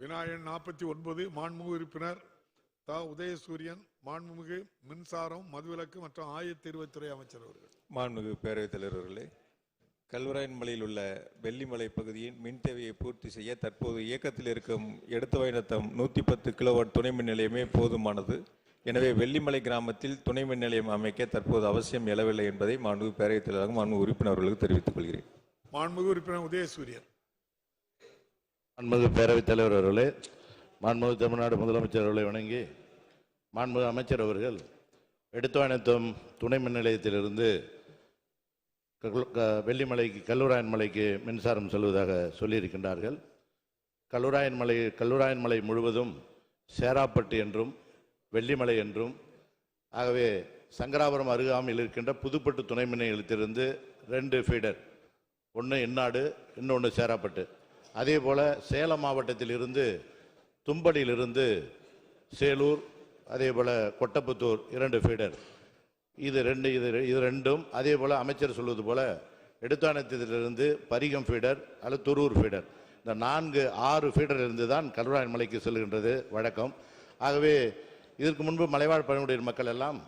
விநாயகன் 49 மாண்புமிகு உறுப்பினர் தா. உதயசூரியன் மாண்புமிகு மின்சாரம் மதுவிலக்கு மற்றும் ஆயத்தீர்வுத்துறை அமைச்சர் அவர்கள். மாண்புமிகு பேரவைத் தலைவர் அவர்களே, கல்வராயன்மலையில் உள்ள வெள்ளிமலை பகுதியின் மின் தேவையை பூர்த்தி செய்ய தற்போது இயக்கத்தில் இருக்கும் எடுத்தவைநத்தம் 110 கிலோவாட் துணை மின் நிலையமே போதுமானது. எனவே வெள்ளிமலை கிராமத்தில் துணை மின் நிலையம் அமைக்க தற்போது அவசியம் எழவில்லை என்பதை மாண்புமிகு பேரவைத் தலைவராக மாண்புமிகு உறுப்பினர் அவர்களுக்கு தெரிவித்துக் கொள்கிறேன். மாண்புமிகு உறுப்பினர் உதயசூரியன். மாண்புமிகு பேரவைத் தலைவர் அவர்களே, மாண்புமிகு தமிழ்நாடு முதலமைச்சர் அவர்களை வணங்கி, மாண்புமிகு அமைச்சர் அவர்கள் எடுத்தவானத்தம் துணை மின் நிலையத்திலிருந்து வெள்ளிமலைக்கு கல்வராயன்மலைக்கு மின்சாரம் செல்வதாக சொல்லியிருக்கின்றார்கள். கல்வராயன்மலை முழுவதும் சேராப்பட்டு என்றும் வெள்ளிமலை என்றும், ஆகவே சங்கராபுரம் அருகாமையில் இருக்கின்ற புதுப்பட்டு துணை மின் நிலையத்திலிருந்து 2 ஃபீடர், ஒன்று எண்ணாடு, இன்னொன்று சேராப்பட்டு. அதே போல் சேலம் மாவட்டத்தில் இருந்து தும்படியிலிருந்து சேலூர், அதே போல் கொட்டப்புத்தூர் 2 ஃபீடர். இது ரெண்டும் அதே போல் அமைச்சர் சொல்வது போல் எடுத்தானத்திலிருந்து பரிகம் ஃபீடர் அல்லது துரூர் ஃபீடர், இந்த 4-6 ஃபீடர் இருந்து தான் கல்வராயன் மலைக்கு செல்கின்றது வழக்கம். ஆகவே இதற்கு முன்பு மலைவாழ் பழங்குடியின மக்கள் எல்லாம்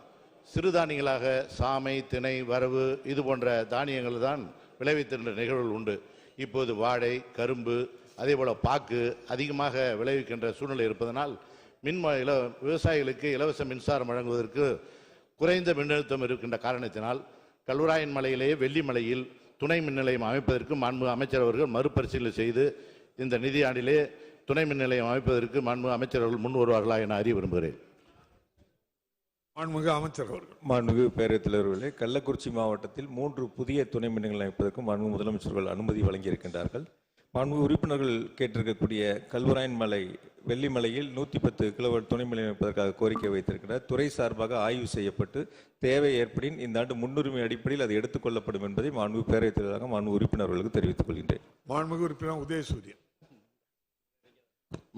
சிறுதானியங்களாக சாமை, திணை, வரவு இது போன்ற தானியங்கள் தான் விளைவித்திருந்த நிகழ்வுகள் உண்டு. இப்போது வாழை, கரும்பு, அதே போல் பாக்கு அதிகமாக விளைவிக்கின்ற சூழ்நிலை இருப்பதனால் விவசாயிகளுக்கு இலவச மின்சாரம் வழங்குவதற்கு குறைந்த மின்னழுத்தம் இருக்கின்ற காரணத்தினால் கல்வராயன் மலையிலேயே வெள்ளிமலையில் துணை மின் நிலையம் அமைப்பதற்கு மாண்புமிகு அமைச்சர் அவர்கள் மறுபரிசீலனை செய்து இந்த நிதியாண்டிலே துணை மின் நிலையம் அமைப்பதற்கு மாண்புமிகு அமைச்சர் அவர்கள் முன் வருவார்களா என அறிய விரும்புகிறேன். மாண்புமிகு அமைச்சர் அவர்கள். மாண்புமிகு பேரவைத் தலைவர்களே, கள்ளக்குறிச்சி மாவட்டத்தில் 3 புதிய துணை மின் நிலையங்கள் அமைப்பதற்கு மாண்புமிகு முதலமைச்சர்கள் அனுமதி வழங்கியிருக்கின்றார்கள். மாண்புமிகு உறுப்பினர்கள் கேட்டிருக்கக்கூடிய கல்வராயன்மலை வெள்ளிமலையில் 110 கிலோவாட் துணை மின் நிலையம் அமைப்பதற்காக கோரிக்கை வைத்திருக்கிறார். துறை சார்பாக ஆய்வு செய்யப்பட்டு தேவை ஏற்படின் இந்த ஆண்டு முன்னுரிமை அடிப்படையில் அது எடுத்துக்கொள்ளப்படும் என்பதை மாண்புமிகு பேரவைத் தலைவராக மாண்புமிகு உறுப்பினர்களுக்கு தெரிவித்துக் கொள்கின்றேன். மாண்புமிகு உறுப்பினர் உதயசூரியன்.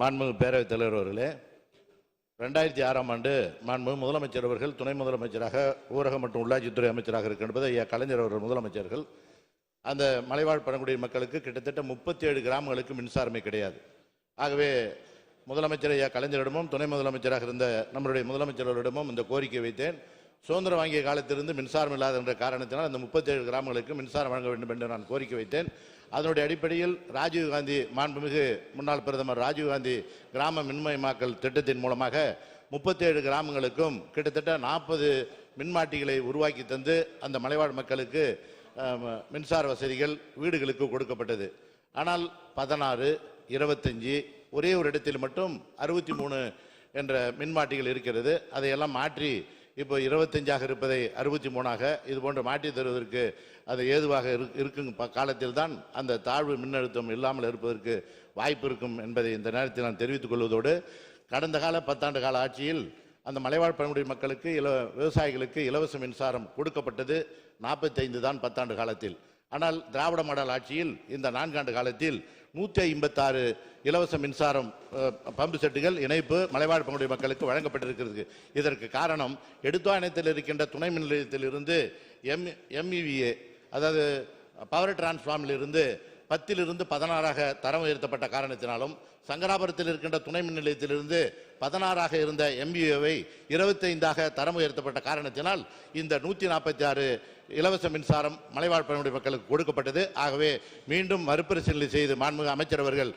மாண்புமிகு பேரவைத் தலைவர் அவர்களே, 2006ஆம் ஆண்டு மாண்புமிகு முதலமைச்சர் அவர்கள் துணை முதலமைச்சராக ஊரக மற்றும் உள்ளாட்சித்துறை அமைச்சராக இருக்கின்றது ஐயா கலைஞர் அவர்கள் முதலமைச்சர்கள். அந்த மலைவாழ் பழங்குடியின மக்களுக்கு கிட்டத்தட்ட 37 கிராமங்களுக்கு மின்சாரமே கிடையாது. ஆகவே முதலமைச்சர் ஐயா கலைஞரிடமும் துணை முதலமைச்சராக இருந்த நம்மளுடைய முதலமைச்சர்களிடமும் இந்த கோரிக்கை வைத்தேன். சுதந்திரம் வாங்கிய காலத்திலிருந்து மின்சாரம் இல்லாத என்ற காரணத்தினால் அந்த 37 கிராமங்களுக்கு மின்சாரம் வழங்க வேண்டும் என்று நான் கோரிக்கை வைத்தேன். அதனுடைய அடிப்படையில் ராஜீவ்காந்தி மாண்புமிகு முன்னாள் பிரதமர் ராஜீவ்காந்தி கிராம மின்மயமாக்கல் திட்டத்தின் மூலமாக 37 கிராமங்களுக்கும் கிட்டத்தட்ட 40 மின்மாட்டிகளை உருவாக்கி தந்து அந்த மலைவாழ் மக்களுக்கு மின்சார வசதிகள் வீடுகளுக்கு கொடுக்கப்பட்டது. ஆனால் 16, 25 ஒரே ஒரு இடத்தில் மட்டும் 63 என்ற மின்மாட்டிகள் இருக்கிறது. அதையெல்லாம் மாற்றி இப்போ 25ஆக இருப்பதை 63ஆக இது போன்று மாற்றி தருவதற்கு அது ஏதுவாக இருக்கும் காலத்தில் தான் அந்த தாழ்வு மின்னழுத்தம் இல்லாமல் இருப்பதற்கு வாய்ப்பு இருக்கும் என்பதை இந்த நேரத்தில் நான் தெரிவித்துக் கொள்வதோடு, கடந்த கால 10 ஆண்டு கால ஆட்சியில் அந்த மலைவாழ் பழங்குடி மக்களுக்கு விவசாயிகளுக்கு இலவச மின்சாரம் கொடுக்கப்பட்டது 45 தான் 10 ஆண்டு காலத்தில். ஆனால் திராவிட மாடல் ஆட்சியில் இந்த 4 ஆண்டு காலத்தில் 156 இலவச மின்சாரம் பம்பு செட்டுகள் இணைப்பு மலைவாழ் பழங்குடி மக்களுக்கு வழங்கப்பட்டிருக்கிறது. இதற்கு காரணம் எடுத்தாயனத்தில் இருக்கின்ற துணை மின் நிலையத்திலிருந்து MEVA அதாவது பவர் டிரான்ஸ்ஃபார்மில் இருந்து 10 16ஆக தரம் உயர்த்தப்பட்ட காரணத்தினாலும், சங்கராபுரத்தில் இருக்கின்ற துணை மின் நிலையத்திலிருந்து 16ஆக இருந்த MVA-வை 25ஆக தரம் உயர்த்தப்பட்ட காரணத்தினால் இந்த 146 இலவச மின்சாரம் மலைவாழ் பழங்குடி மக்களுக்கு கொடுக்கப்பட்டது. ஆகவே மீண்டும் மறுபரிசீலனை செய்து மாண்புமிகு அமைச்சர் அவர்கள்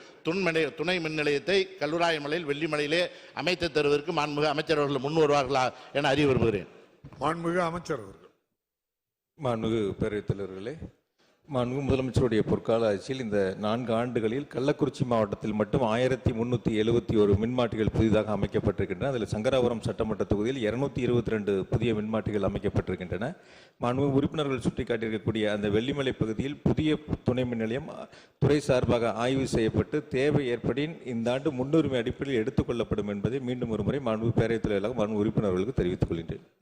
துணை மின் நிலையத்தை கல்வராயன்மலையில் வெள்ளிமலையிலே அமைத்து தருவதற்கு மாண்புமிகு அமைச்சர் அவர்கள் முன் வருவார்களா என அறிய விரும்புகிறேன். மாண்புமிகு அமைச்சர் அவர்கள். மாண்புமிகு பேரவைத் தலைவர்களே, மாண்புமிகு முதலமைச்சருடைய பொற்கால ஆட்சியில் இந்த 4 ஆண்டுகளில் கள்ளக்குறிச்சி மாவட்டத்தில் மட்டும் 1371 மின்மாட்டிகள் புதிதாக அமைக்கப்பட்டிருக்கின்றன. அதில் சங்கராபுரம் சட்டமன்ற தொகுதியில் 222 புதிய மின்மாட்டிகள் அமைக்கப்பட்டிருக்கின்றன. மாண்புமிகு உறுப்பினர்கள் சுட்டிக்காட்டியிருக்கக்கூடிய அந்த வெள்ளிமலை பகுதியில் புதிய துணை மின் நிலையம் துறை சார்பாக ஆய்வு செய்யப்பட்டு தேவை ஏற்படின் இந்த ஆண்டு முன்னுரிமை அடிப்படையில் எடுத்துக்கொள்ளப்படும் என்பதை மீண்டும் ஒருமுறை மாண்புமிகு பேரவைத் தலைவராக மாண்புமிகு உறுப்பினர்களுக்கு தெரிவித்துக் கொள்கின்றேன்.